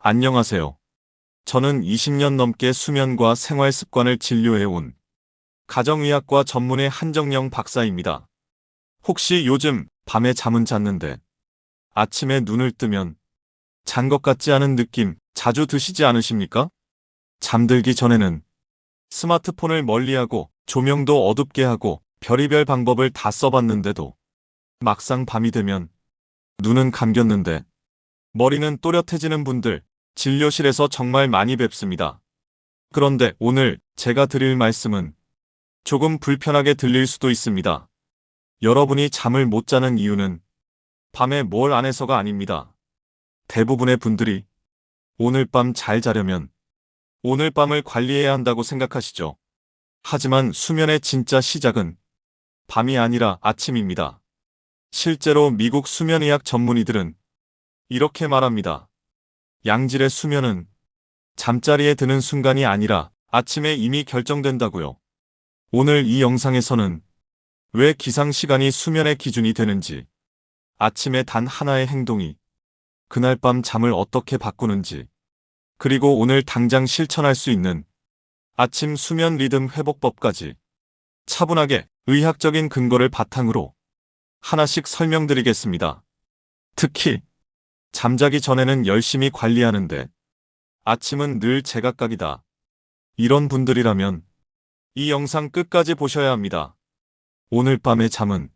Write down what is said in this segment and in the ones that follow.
안녕하세요. 저는 20년 넘게 수면과 생활 습관을 진료해온 가정의학과 전문의 한정영 박사입니다. 혹시 요즘 밤에 잠은 잤는데 아침에 눈을 뜨면 잔 것 같지 않은 느낌 자주 드시지 않으십니까? 잠들기 전에는 스마트폰을 멀리하고 조명도 어둡게 하고 별의별 방법을 다 써봤는데도 막상 밤이 되면 눈은 감겼는데 머리는 또렷해지는 분들 진료실에서 정말 많이 뵙습니다. 그런데 오늘 제가 드릴 말씀은 조금 불편하게 들릴 수도 있습니다. 여러분이 잠을 못 자는 이유는 밤에 뭘 안 해서가 아닙니다. 대부분의 분들이 오늘 밤 잘 자려면 오늘 밤을 관리해야 한다고 생각하시죠. 하지만 수면의 진짜 시작은 밤이 아니라 아침입니다. 실제로 미국 수면의학 전문의들은 이렇게 말합니다. 양질의 수면은 잠자리에 드는 순간이 아니라 아침에 이미 결정된다고요. 오늘 이 영상에서는 왜 기상시간이 수면의 기준이 되는지, 아침에 단 하나의 행동이 그날 밤 잠을 어떻게 바꾸는지, 그리고 오늘 당장 실천할 수 있는 아침 수면 리듬 회복법까지 차분하게 의학적인 근거를 바탕으로 하나씩 설명드리겠습니다. 특히 잠자기 전에는 열심히 관리하는데 아침은 늘 제각각이다. 이런 분들이라면 이 영상 끝까지 보셔야 합니다. 오늘 밤의 잠은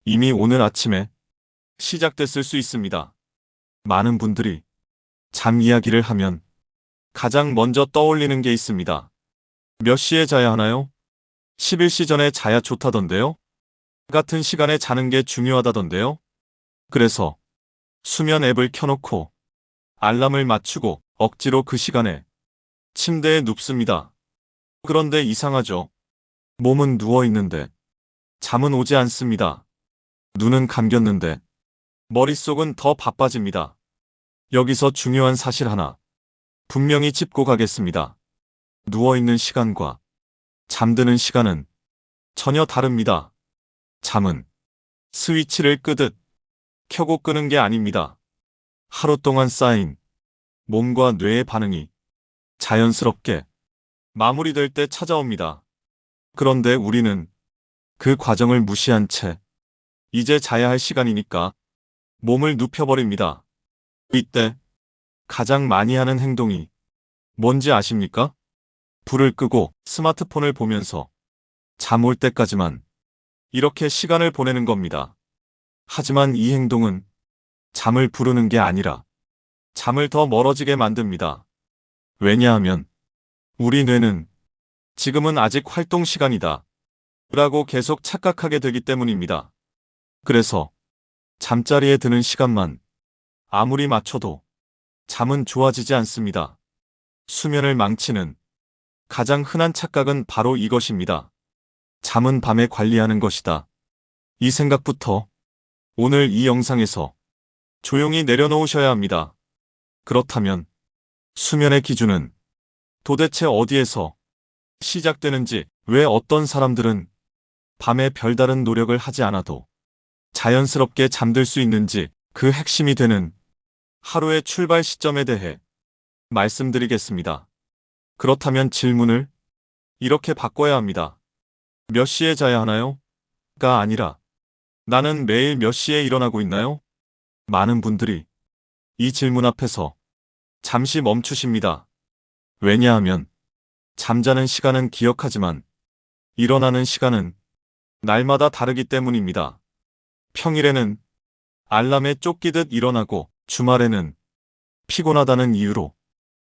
이미 오늘 아침에 시작됐을 수 있습니다. 많은 분들이 잠 이야기를 하면 가장 먼저 떠올리는 게 있습니다. 몇 시에 자야 하나요? 11시 전에 자야 좋다던데요? 같은 시간에 자는 게 중요하다던데요? 그래서 수면 앱을 켜놓고 알람을 맞추고 억지로 그 시간에 침대에 눕습니다. 그런데 이상하죠? 몸은 누워있는데 잠은 오지 않습니다. 눈은 감겼는데 머릿속은 더 바빠집니다. 여기서 중요한 사실 하나 분명히 짚고 가겠습니다. 누워있는 시간과 잠드는 시간은 전혀 다릅니다. 잠은 스위치를 끄듯 켜고 끄는 게 아닙니다. 하루 동안 쌓인 몸과 뇌의 반응이 자연스럽게 마무리될 때 찾아옵니다. 그런데 우리는 그 과정을 무시한 채 이제 자야 할 시간이니까 몸을 눕혀버립니다. 이때 가장 많이 하는 행동이 뭔지 아십니까? 불을 끄고 스마트폰을 보면서 잠 올 때까지만 이렇게 시간을 보내는 겁니다. 하지만 이 행동은 잠을 부르는 게 아니라 잠을 더 멀어지게 만듭니다. 왜냐하면 우리 뇌는 지금은 아직 활동 시간이다 라고 계속 착각하게 되기 때문입니다. 그래서 잠자리에 드는 시간만 아무리 맞춰도 잠은 좋아지지 않습니다. 수면을 망치는 가장 흔한 착각은 바로 이것입니다. 잠은 밤에 관리하는 것이다. 이 생각부터 오늘 이 영상에서 조용히 내려놓으셔야 합니다. 그렇다면 수면의 기준은 도대체 어디에서 시작되는지, 왜 어떤 사람들은 밤에 별다른 노력을 하지 않아도 자연스럽게 잠들 수 있는지, 그 핵심이 되는 하루의 출발 시점에 대해 말씀드리겠습니다. 그렇다면 질문을 이렇게 바꿔야 합니다. 몇 시에 자야 하나요? 가 아니라 나는 매일 몇 시에 일어나고 있나요? 많은 분들이 이 질문 앞에서 잠시 멈추십니다. 왜냐하면 잠자는 시간은 기억하지만 일어나는 시간은 날마다 다르기 때문입니다. 평일에는 알람에 쫓기듯 일어나고 주말에는 피곤하다는 이유로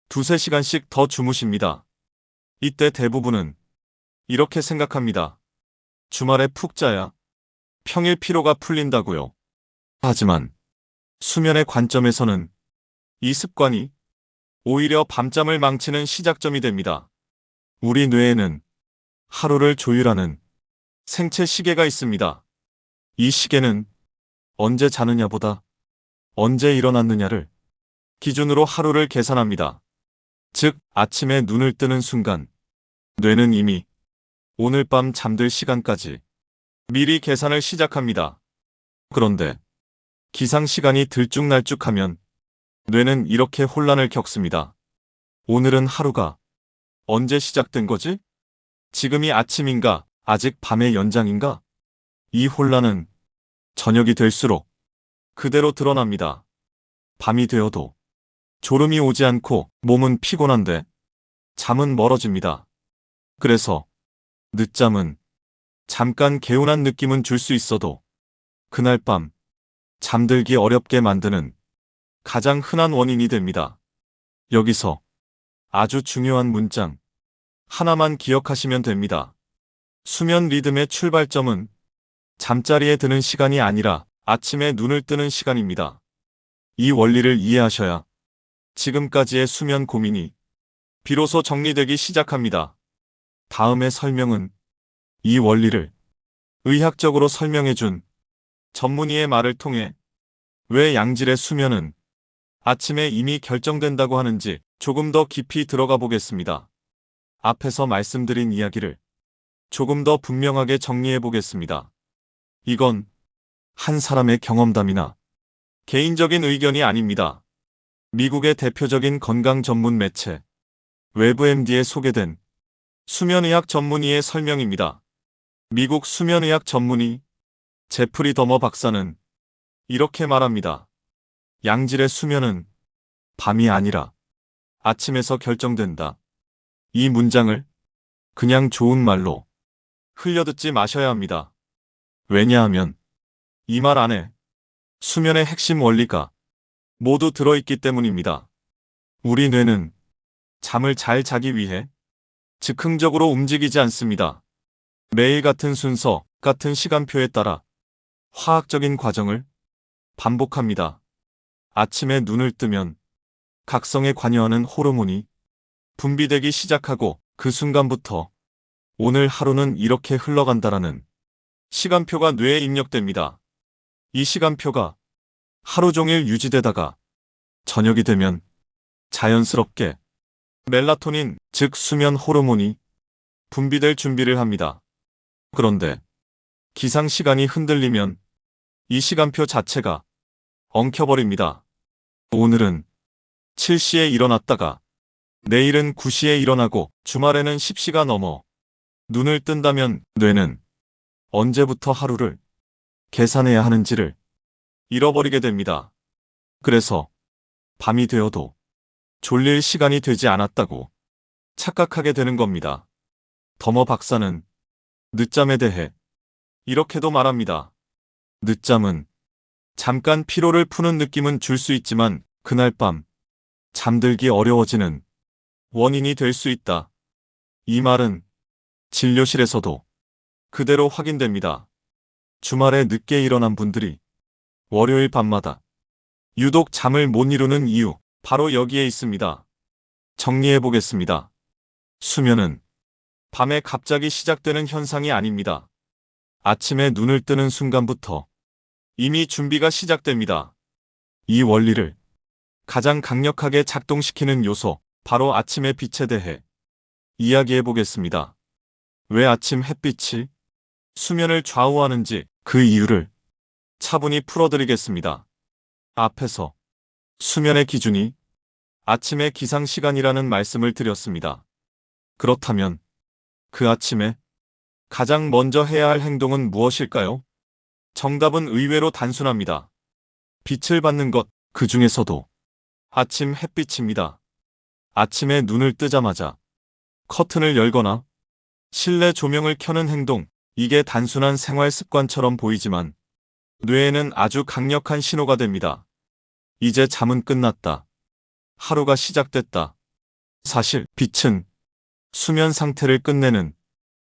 두세 시간씩 더 주무십니다. 이때 대부분은 이렇게 생각합니다. 주말에 푹 자야 평일 피로가 풀린다고요. 하지만 수면의 관점에서는 이 습관이 오히려 밤잠을 망치는 시작점이 됩니다. 우리 뇌에는 하루를 조율하는 생체 시계가 있습니다. 이 시계는 언제 자느냐보다 언제 일어났느냐를 기준으로 하루를 계산합니다. 즉, 아침에 눈을 뜨는 순간 뇌는 이미 오늘 밤 잠들 시간까지 미리 계산을 시작합니다. 그런데 기상시간이 들쭉날쭉하면 뇌는 이렇게 혼란을 겪습니다. 오늘은 하루가 언제 시작된 거지? 지금이 아침인가? 아직 밤의 연장인가? 이 혼란은 저녁이 될수록 그대로 드러납니다. 밤이 되어도 졸음이 오지 않고 몸은 피곤한데 잠은 멀어집니다. 그래서 늦잠은 잠깐 개운한 느낌은 줄 수 있어도 그날 밤 잠들기 어렵게 만드는 가장 흔한 원인이 됩니다. 여기서 아주 중요한 문장 하나만 기억하시면 됩니다. 수면 리듬의 출발점은 잠자리에 드는 시간이 아니라 아침에 눈을 뜨는 시간입니다. 이 원리를 이해하셔야 지금까지의 수면 고민이 비로소 정리되기 시작합니다. 다음의 설명은 이 원리를 의학적으로 설명해준 전문의의 말을 통해 왜 양질의 수면은 아침에 이미 결정된다고 하는지 조금 더 깊이 들어가 보겠습니다. 앞에서 말씀드린 이야기를 조금 더 분명하게 정리해 보겠습니다. 이건 한 사람의 경험담이나 개인적인 의견이 아닙니다. 미국의 대표적인 건강 전문 매체 외브MD에 소개된 수면의학 전문의의 설명입니다. 미국 수면의학 전문의 제프리 더머 박사는 이렇게 말합니다. 양질의 수면은 밤이 아니라 아침에서 결정된다. 이 문장을 그냥 좋은 말로 흘려듣지 마셔야 합니다. 왜냐하면 이 말 안에 수면의 핵심 원리가 모두 들어있기 때문입니다. 우리 뇌는 잠을 잘 자기 위해 즉흥적으로 움직이지 않습니다. 매일 같은 순서, 같은 시간표에 따라 화학적인 과정을 반복합니다. 아침에 눈을 뜨면 각성에 관여하는 호르몬이 분비되기 시작하고 그 순간부터 오늘 하루는 이렇게 흘러간다라는 시간표가 뇌에 입력됩니다. 이 시간표가 하루 종일 유지되다가 저녁이 되면 자연스럽게 멜라토닌, 즉 수면 호르몬이 분비될 준비를 합니다. 그런데 기상 시간이 흔들리면 이 시간표 자체가 엉켜버립니다. 오늘은 7시에 일어났다가 내일은 9시에 일어나고 주말에는 10시가 넘어 눈을 뜬다면 뇌는 언제부터 하루를 계산해야 하는지를 잃어버리게 됩니다. 그래서 밤이 되어도 졸릴 시간이 되지 않았다고 착각하게 되는 겁니다. 더머 박사는 늦잠에 대해 이렇게도 말합니다. 늦잠은 잠깐 피로를 푸는 느낌은 줄 수 있지만 그날 밤 잠들기 어려워지는 원인이 될 수 있다. 이 말은 진료실에서도 그대로 확인됩니다. 주말에 늦게 일어난 분들이 월요일 밤마다 유독 잠을 못 이루는 이유, 바로 여기에 있습니다. 정리해 보겠습니다. 수면은 밤에 갑자기 시작되는 현상이 아닙니다. 아침에 눈을 뜨는 순간부터 이미 준비가 시작됩니다. 이 원리를 가장 강력하게 작동시키는 요소, 바로 아침의 빛에 대해 이야기해 보겠습니다. 왜 아침 햇빛이 수면을 좌우하는지 그 이유를 차분히 풀어드리겠습니다. 앞에서 수면의 기준이 아침의 기상시간이라는 말씀을 드렸습니다. 그렇다면 그 아침에 가장 먼저 해야 할 행동은 무엇일까요? 정답은 의외로 단순합니다. 빛을 받는 것, 그 중에서도 아침 햇빛입니다. 아침에 눈을 뜨자마자 커튼을 열거나 실내 조명을 켜는 행동, 이게 단순한 생활 습관처럼 보이지만 뇌에는 아주 강력한 신호가 됩니다. 이제 잠은 끝났다. 하루가 시작됐다. 사실 빛은 수면 상태를 끝내는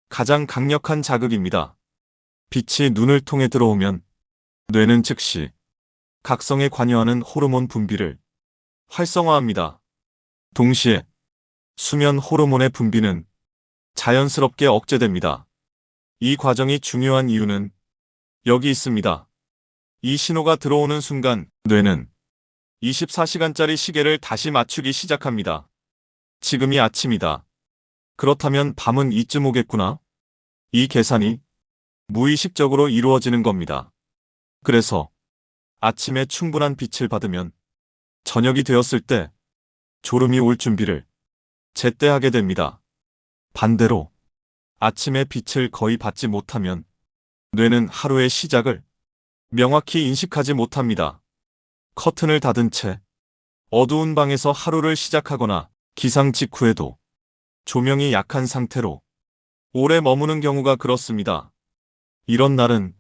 가장 강력한 자극입니다. 빛이 눈을 통해 들어오면 뇌는 즉시 각성에 관여하는 호르몬 분비를 활성화합니다. 동시에 수면 호르몬의 분비는 자연스럽게 억제됩니다. 이 과정이 중요한 이유는 여기 있습니다. 이 신호가 들어오는 순간 뇌는 24시간짜리 시계를 다시 맞추기 시작합니다. 지금이 아침이다. 그렇다면 밤은 이쯤 오겠구나. 이 계산이 무의식적으로 이루어지는 겁니다. 그래서 아침에 충분한 빛을 받으면 저녁이 되었을 때 졸음이 올 준비를 제때 하게 됩니다. 반대로 아침에 빛을 거의 받지 못하면 뇌는 하루의 시작을 명확히 인식하지 못합니다. 커튼을 닫은 채 어두운 방에서 하루를 시작하거나 기상 직후에도 조명이 약한 상태로 오래 머무는 경우가 그렇습니다. 이런 날은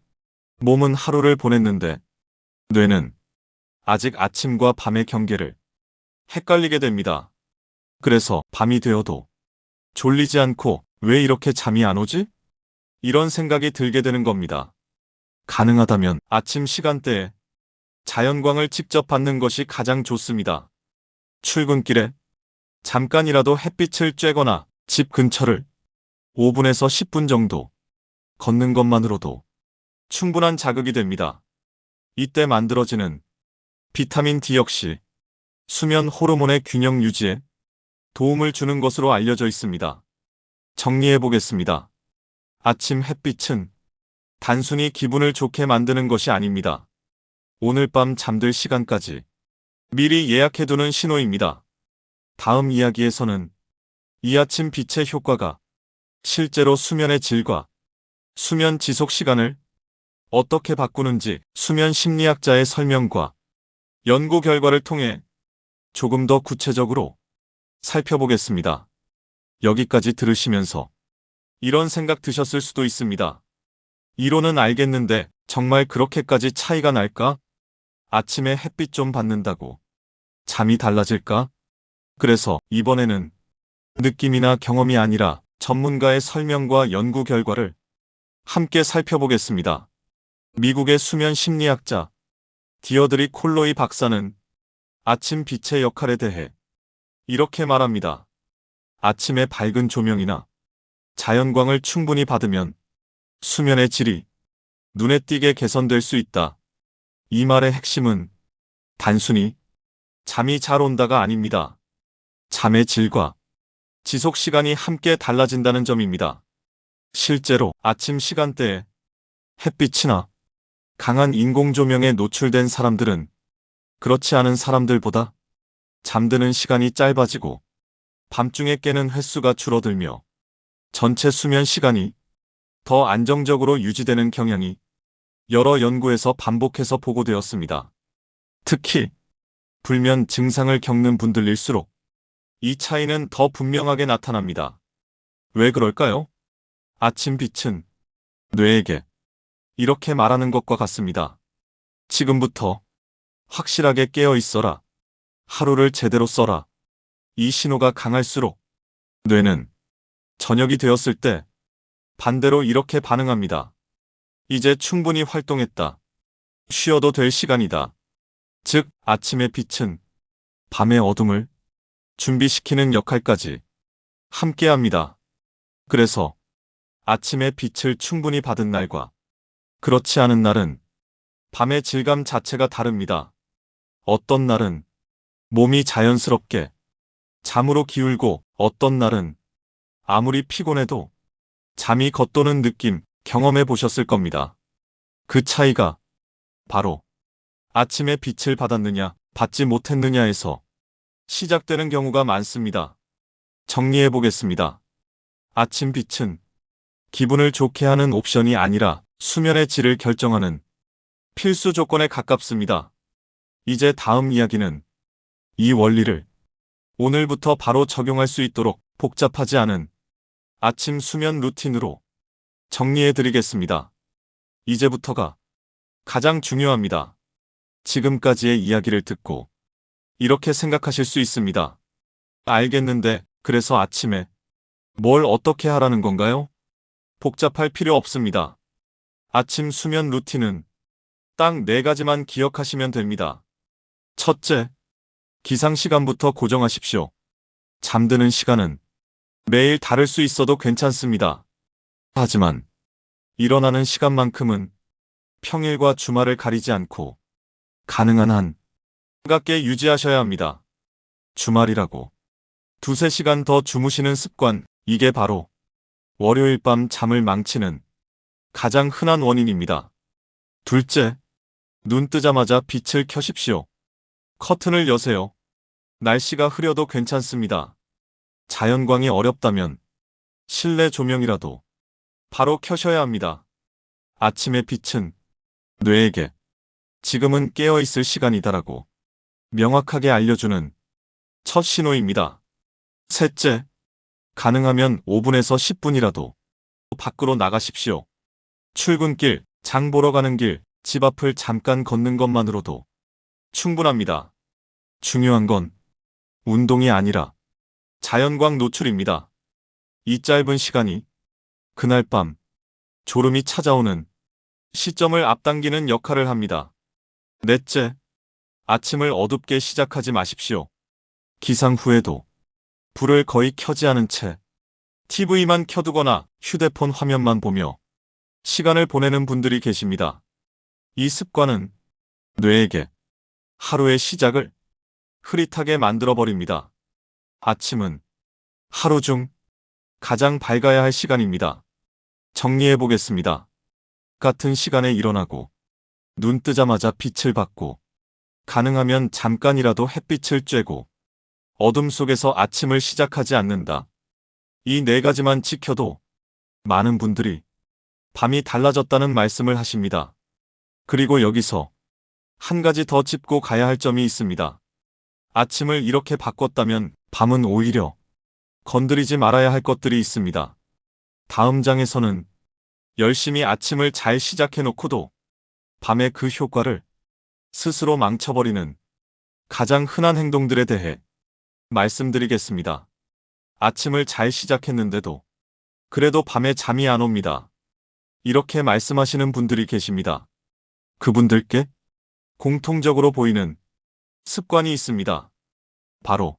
몸은 하루를 보냈는데 뇌는 아직 아침과 밤의 경계를 헷갈리게 됩니다. 그래서 밤이 되어도 졸리지 않고 왜 이렇게 잠이 안 오지? 이런 생각이 들게 되는 겁니다. 가능하다면 아침 시간대에 자연광을 직접 받는 것이 가장 좋습니다. 출근길에 잠깐이라도 햇빛을 쬐거나 집 근처를 5분에서 10분 정도 걷는 것만으로도 충분한 자극이 됩니다. 이때 만들어지는 비타민 D 역시 수면 호르몬의 균형 유지에 도움을 주는 것으로 알려져 있습니다. 정리해 보겠습니다. 아침 햇빛은 단순히 기분을 좋게 만드는 것이 아닙니다. 오늘 밤 잠들 시간까지 미리 예약해두는 신호입니다. 다음 이야기에서는 이 아침 빛의 효과가 실제로 수면의 질과 수면 지속 시간을 어떻게 바꾸는지 수면 심리학자의 설명과 연구 결과를 통해 조금 더 구체적으로 살펴보겠습니다. 여기까지 들으시면서 이런 생각 드셨을 수도 있습니다. 이론은 알겠는데 정말 그렇게까지 차이가 날까? 아침에 햇빛 좀 받는다고 잠이 달라질까? 그래서 이번에는 느낌이나 경험이 아니라 전문가의 설명과 연구 결과를 함께 살펴보겠습니다. 미국의 수면 심리학자 디어드리 콜로이 박사는 아침 빛의 역할에 대해 이렇게 말합니다. 아침에 밝은 조명이나 자연광을 충분히 받으면 수면의 질이 눈에 띄게 개선될 수 있다. 이 말의 핵심은 단순히 잠이 잘 온다가 아닙니다. 잠의 질과 지속 시간이 함께 달라진다는 점입니다. 실제로 아침 시간대에 햇빛이나 강한 인공조명에 노출된 사람들은 그렇지 않은 사람들보다 잠드는 시간이 짧아지고 밤중에 깨는 횟수가 줄어들며 전체 수면 시간이 더 안정적으로 유지되는 경향이 여러 연구에서 반복해서 보고되었습니다. 특히 불면 증상을 겪는 분들일수록 이 차이는 더 분명하게 나타납니다. 왜 그럴까요? 아침 빛은 뇌에게 이렇게 말하는 것과 같습니다. 지금부터 확실하게 깨어 있어라. 하루를 제대로 써라. 이 신호가 강할수록 뇌는 저녁이 되었을 때 반대로 이렇게 반응합니다. 이제 충분히 활동했다. 쉬어도 될 시간이다. 즉, 아침의 빛은 밤의 어둠을 준비시키는 역할까지 함께합니다. 그래서 아침에 빛을 충분히 받은 날과 그렇지 않은 날은 밤의 질감 자체가 다릅니다. 어떤 날은 몸이 자연스럽게 잠으로 기울고 어떤 날은 아무리 피곤해도 잠이 겉도는 느낌 경험해 보셨을 겁니다. 그 차이가 바로 아침에 빛을 받았느냐, 받지 못했느냐에서 시작되는 경우가 많습니다. 정리해 보겠습니다. 아침 빛은 기분을 좋게 하는 옵션이 아니라 수면의 질을 결정하는 필수 조건에 가깝습니다. 이제 다음 이야기는 이 원리를 오늘부터 바로 적용할 수 있도록 복잡하지 않은 아침 수면 루틴으로 정리해 드리겠습니다. 이제부터가 가장 중요합니다. 지금까지의 이야기를 듣고 이렇게 생각하실 수 있습니다. 알겠는데 그래서 아침에 뭘 어떻게 하라는 건가요? 복잡할 필요 없습니다. 아침 수면 루틴은 딱 4가지만 기억하시면 됩니다. 첫째, 기상 시간부터 고정하십시오. 잠드는 시간은 매일 다를 수 있어도 괜찮습니다. 하지만 일어나는 시간만큼은 평일과 주말을 가리지 않고 가능한 한 가깝게 유지하셔야 합니다. 주말이라고 2~3시간 더 주무시는 습관, 이게 바로 월요일 밤 잠을 망치는 가장 흔한 원인입니다. 둘째, 눈 뜨자마자 빛을 켜십시오. 커튼을 여세요. 날씨가 흐려도 괜찮습니다. 자연광이 어렵다면 실내 조명이라도 바로 켜셔야 합니다. 아침의 빛은 뇌에게 지금은 깨어 있을 시간이다라고 명확하게 알려주는 첫 신호입니다. 셋째, 가능하면 5분에서 10분이라도 밖으로 나가십시오. 출근길, 장 보러 가는 길, 집 앞을 잠깐 걷는 것만으로도 충분합니다. 중요한 건 운동이 아니라 자연광 노출입니다. 이 짧은 시간이 그날 밤 졸음이 찾아오는 시점을 앞당기는 역할을 합니다. 넷째, 아침을 어둡게 시작하지 마십시오. 기상 후에도 불을 거의 켜지 않은 채 TV만 켜두거나 휴대폰 화면만 보며 시간을 보내는 분들이 계십니다. 이 습관은 뇌에게 하루의 시작을 흐릿하게 만들어버립니다. 아침은 하루 중 가장 밝아야 할 시간입니다. 정리해 보겠습니다. 같은 시간에 일어나고 눈 뜨자마자 빛을 받고 가능하면 잠깐이라도 햇빛을 쬐고 어둠 속에서 아침을 시작하지 않는다. 이 네 가지만 지켜도 많은 분들이 밤이 달라졌다는 말씀을 하십니다. 그리고 여기서 한 가지 더 짚고 가야 할 점이 있습니다. 아침을 이렇게 바꿨다면 밤은 오히려 건드리지 말아야 할 것들이 있습니다. 다음 장에서는 열심히 아침을 잘 시작해놓고도 밤에 그 효과를 스스로 망쳐버리는 가장 흔한 행동들에 대해 말씀드리겠습니다. 아침을 잘 시작했는데도 그래도 밤에 잠이 안 옵니다. 이렇게 말씀하시는 분들이 계십니다. 그분들께 공통적으로 보이는 습관이 있습니다. 바로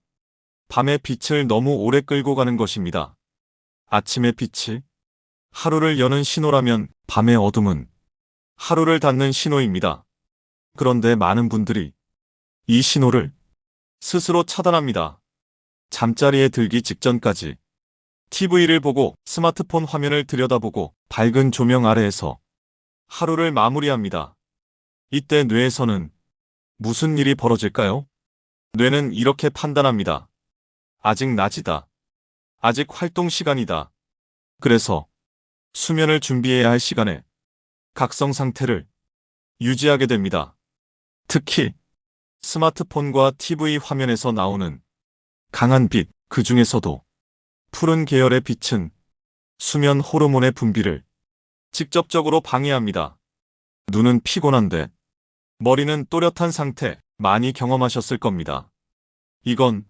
밤의 빛을 너무 오래 끌고 가는 것입니다. 아침의 빛이 하루를 여는 신호라면 밤의 어둠은 하루를 닫는 신호입니다. 그런데 많은 분들이 이 신호를 스스로 차단합니다. 잠자리에 들기 직전까지 TV를 보고 스마트폰 화면을 들여다보고 밝은 조명 아래에서 하루를 마무리합니다. 이때 뇌에서는 무슨 일이 벌어질까요? 뇌는 이렇게 판단합니다. 아직 낮이다. 아직 활동 시간이다. 그래서 수면을 준비해야 할 시간에 각성 상태를 유지하게 됩니다. 특히 스마트폰과 TV 화면에서 나오는 강한 빛, 그 중에서도 푸른 계열의 빛은 수면 호르몬의 분비를 직접적으로 방해합니다. 눈은 피곤한데 머리는 또렷한 상태 많이 경험하셨을 겁니다. 이건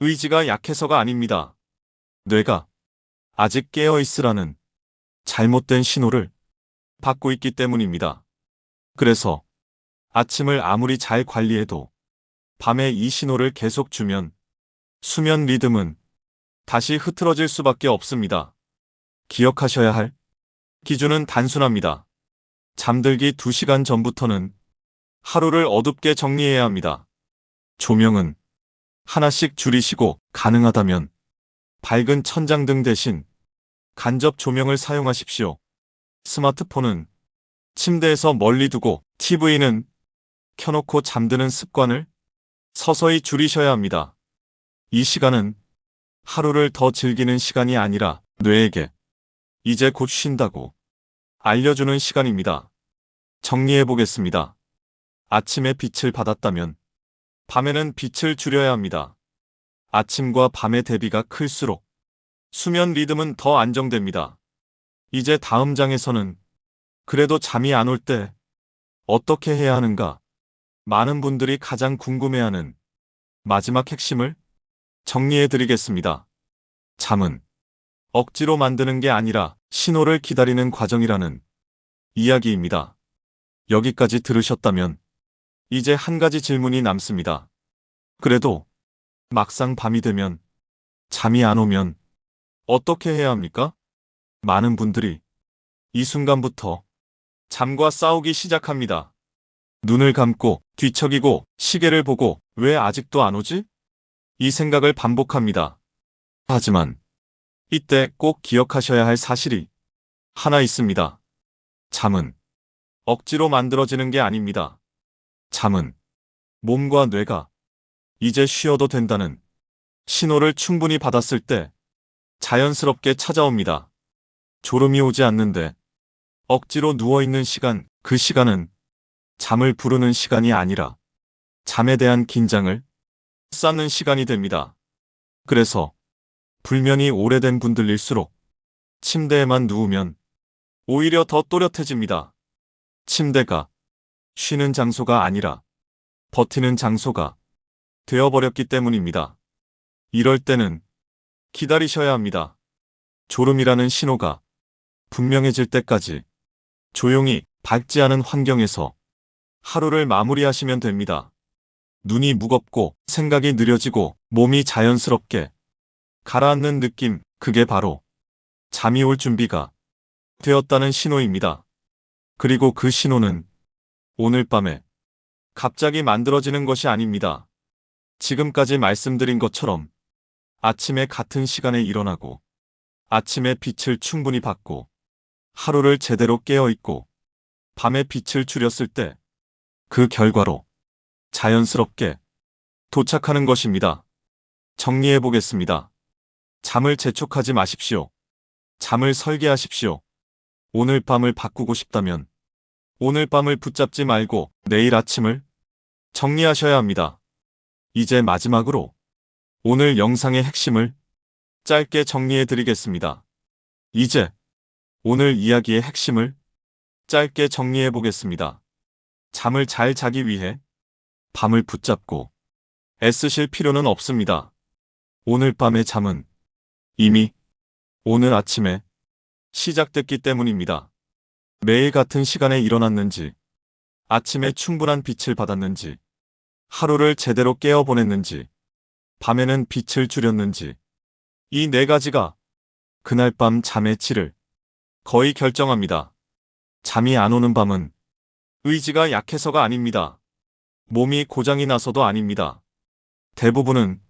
의지가 약해서가 아닙니다. 뇌가 아직 깨어 있으라는 잘못된 신호를 받고 있기 때문입니다. 그래서 아침을 아무리 잘 관리해도 밤에 이 신호를 계속 주면 수면 리듬은 다시 흐트러질 수밖에 없습니다. 기억하셔야 할 기준은 단순합니다. 잠들기 2시간 전부터는 하루를 어둡게 정리해야 합니다. 조명은 하나씩 줄이시고 가능하다면 밝은 천장등 대신 간접 조명을 사용하십시오. 스마트폰은 침대에서 멀리 두고 TV는 켜놓고 잠드는 습관을 서서히 줄이셔야 합니다. 이 시간은 하루를 더 즐기는 시간이 아니라 뇌에게 이제 곧 쉰다고 알려주는 시간입니다. 정리해 보겠습니다. 아침에 빛을 받았다면 밤에는 빛을 줄여야 합니다. 아침과 밤의 대비가 클수록 수면 리듬은 더 안정됩니다. 이제 다음 장에서는 그래도 잠이 안 올 때 어떻게 해야 하는가? 많은 분들이 가장 궁금해하는 마지막 핵심을 정리해 드리겠습니다. 잠은 억지로 만드는 게 아니라 신호를 기다리는 과정이라는 이야기입니다. 여기까지 들으셨다면 이제 한 가지 질문이 남습니다. 그래도 막상 밤이 되면 잠이 안 오면 어떻게 해야 합니까? 많은 분들이 이 순간부터 잠과 싸우기 시작합니다. 눈을 감고 뒤척이고 시계를 보고 왜 아직도 안 오지? 이 생각을 반복합니다. 하지만 이때 꼭 기억하셔야 할 사실이 하나 있습니다. 잠은 억지로 만들어지는 게 아닙니다. 잠은 몸과 뇌가 이제 쉬어도 된다는 신호를 충분히 받았을 때 자연스럽게 찾아옵니다. 졸음이 오지 않는데 억지로 누워있는 시간, 그 시간은 잠을 부르는 시간이 아니라 잠에 대한 긴장을 쌓는 시간이 됩니다. 그래서 불면이 오래된 분들일수록 침대에만 누우면 오히려 더 또렷해집니다. 침대가 쉬는 장소가 아니라 버티는 장소가 되어버렸기 때문입니다. 이럴 때는 기다리셔야 합니다. 졸음이라는 신호가 분명해질 때까지 조용히 밝지 않은 환경에서 하루를 마무리하시면 됩니다. 눈이 무겁고 생각이 느려지고 몸이 자연스럽게 가라앉는 느낌, 그게 바로 잠이 올 준비가 되었다는 신호입니다. 그리고 그 신호는 오늘 밤에 갑자기 만들어지는 것이 아닙니다. 지금까지 말씀드린 것처럼 아침에 같은 시간에 일어나고 아침에 빛을 충분히 받고 하루를 제대로 깨어있고 밤에 빛을 줄였을 때 그 결과로 자연스럽게 도착하는 것입니다. 정리해 보겠습니다. 잠을 재촉하지 마십시오. 잠을 설계하십시오. 오늘 밤을 바꾸고 싶다면 오늘 밤을 붙잡지 말고 내일 아침을 정리하셔야 합니다. 이제 마지막으로 오늘 영상의 핵심을 짧게 정리해 드리겠습니다. 이제 오늘 이야기의 핵심을 짧게 정리해 보겠습니다. 잠을 잘 자기 위해 밤을 붙잡고 애쓰실 필요는 없습니다. 오늘 밤의 잠은 이미 오늘 아침에 시작됐기 때문입니다. 매일 같은 시간에 일어났는지, 아침에 충분한 빛을 받았는지, 하루를 제대로 깨어 보냈는지, 밤에는 빛을 줄였는지, 이 네 가지가 그날 밤 잠의 질을 거의 결정합니다. 잠이 안 오는 밤은 의지가 약해서가 아닙니다. 몸이 고장이 나서도 아닙니다. 대부분은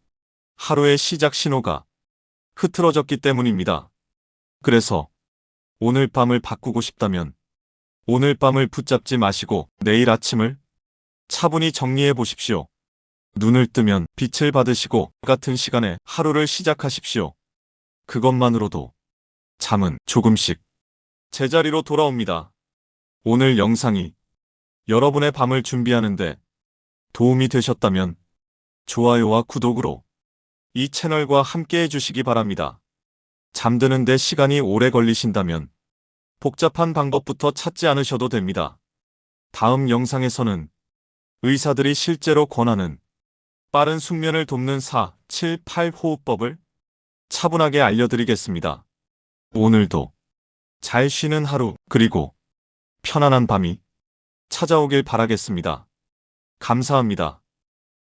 하루의 시작 신호가 흐트러졌기 때문입니다. 그래서 오늘 밤을 바꾸고 싶다면 오늘 밤을 붙잡지 마시고 내일 아침을 차분히 정리해 보십시오. 눈을 뜨면 빛을 받으시고 같은 시간에 하루를 시작하십시오. 그것만으로도 잠은 조금씩 제자리로 돌아옵니다. 오늘 영상이 여러분의 밤을 준비하는데 도움이 되셨다면 좋아요와 구독으로 이 채널과 함께 해주시기 바랍니다. 잠드는 데 시간이 오래 걸리신다면 복잡한 방법부터 찾지 않으셔도 됩니다. 다음 영상에서는 의사들이 실제로 권하는 빠른 숙면을 돕는 4, 7, 8 호흡법을 차분하게 알려드리겠습니다. 오늘도 잘 쉬는 하루, 그리고 편안한 밤이 찾아오길 바라겠습니다. 감사합니다.